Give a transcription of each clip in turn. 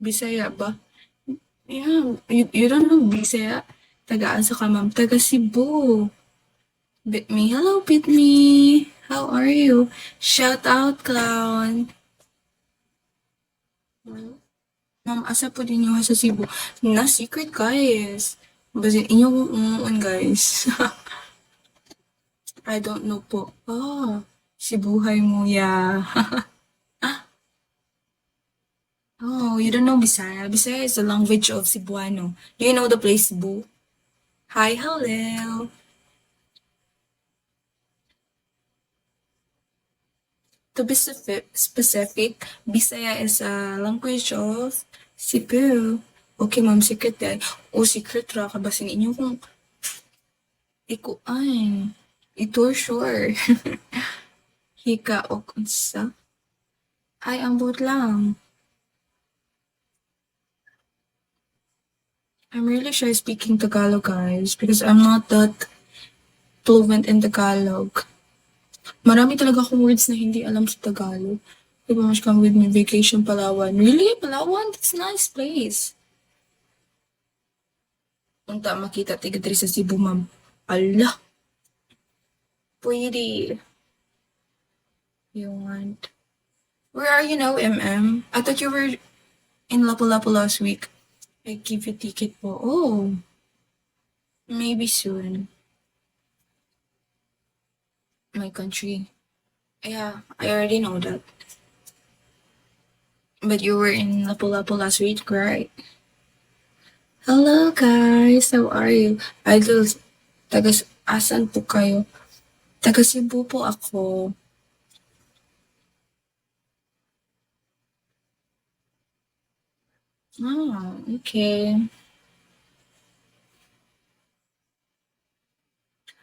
Bisaya ba? Yeah, you don't know Bisaya? Taga-asa ka, ma'am? Taga Cebu. Bitme. Hello, Bitme. How are you? Shout out, clown. Ma'am, asa po din yung sa Cebu? Na secret, guys. Basin inyong umuun, guys. I don't know po. Oh, Cebuhay mo, yeah. Oh, you don't know Bisaya? Bisaya is the language of Cebuano. Do you know the place Cebu? Hi, hello. To be specific, Bisaya is a language of Cebu. Okay, ma'am, secret dahil. O, secret ra ka ba sa inyo kung ikuan. Ito sure. Hika o kunsa. Ay, ambot lang. I'm really shy speaking Tagalog, guys, because I'm not that fluent in Tagalog. Marami talaga akong words na hindi alam sa Tagalog. Diba, mas come with me, vacation Palawan. Really? Palawan? That's a nice place. Unta makita tiga diri sa Cebu, ma'am. Allah. Pwede. You want. Where are you now, MM? I thought you were in Lapu-Lapu last week. I give you ticket po. Oh. Maybe soon. My country. Yeah, I already know that. But you were in Lapu-Lapu last week, right? Hello guys, how are you? Idol, asan po kayo? Taga Cebu po ako. Ah, okay.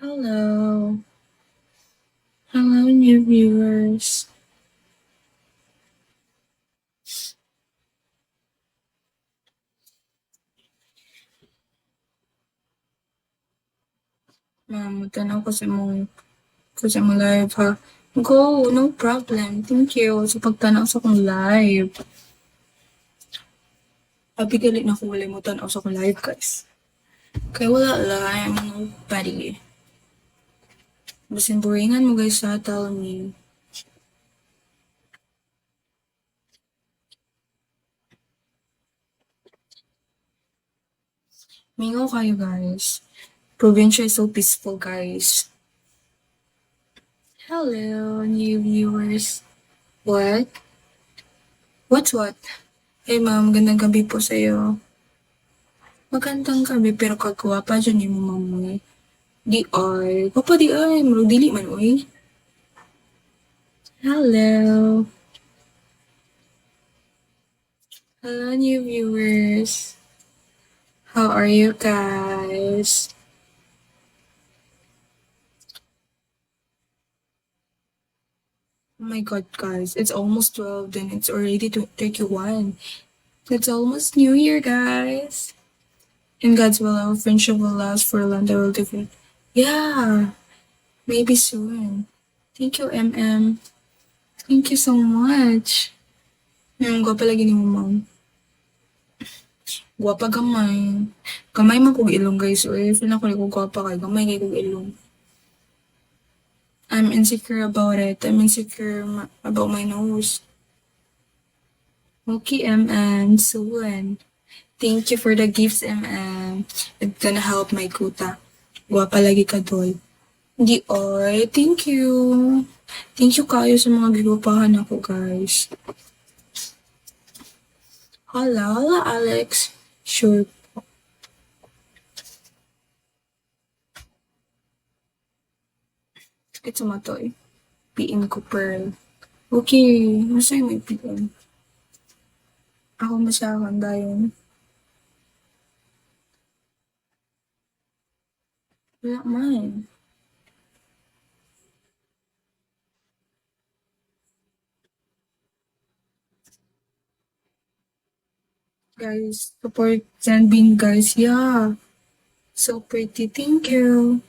Hello. Hello, new viewers. Ma'am, tanaw ko sa mong live ha. Go, no problem. Thank you sa pagtanaw sa kong live. Abi galit na ko wala mo tanaw sa kong live, guys. Kaya wala lang, I'm nobody. Basin boringan mo guys sa tell me. Mingaw kayo guys. Probinsya is so peaceful, guys. Hello, new viewers. What? What's what? Hey ma'am, gandang gabi po sa'yo. Magandang gabi, pero kagwapa dyan yung ma'am mo. Di ay. Papa di ay. Marag dili man, oy. Hello. Hello, new viewers. How are you guys? Oh my god, guys. It's almost 12, then it's already 31. It's almost New Year, guys. In God's will, our friendship will last for a long that will different. Yeah, maybe soon. Thank you, MM. Thank you so much. Gwapa lagi ni mo, ma'am. Gwapa gamay. Gamay man kong ilong, guys. O, feel na ko ni ko gwapa kay gamay kay kong ilong. I'm insecure about it. I'm insecure about my nose. Okay, MM. Soon. Thank you for the gifts, MM. It's gonna help my kuta. Gwapa lagi ka, doy. Di oy, thank you. Thank you kayo sa mga ginupahan ako, guys. Hala, Alex. Sure. Sakit sa mata eh. PM ko, Pearl. Okay, masaya may PM. Ako masyakan dayon. Wala man. Guys, support Zanbin, guys. Yeah. So pretty. Thank you.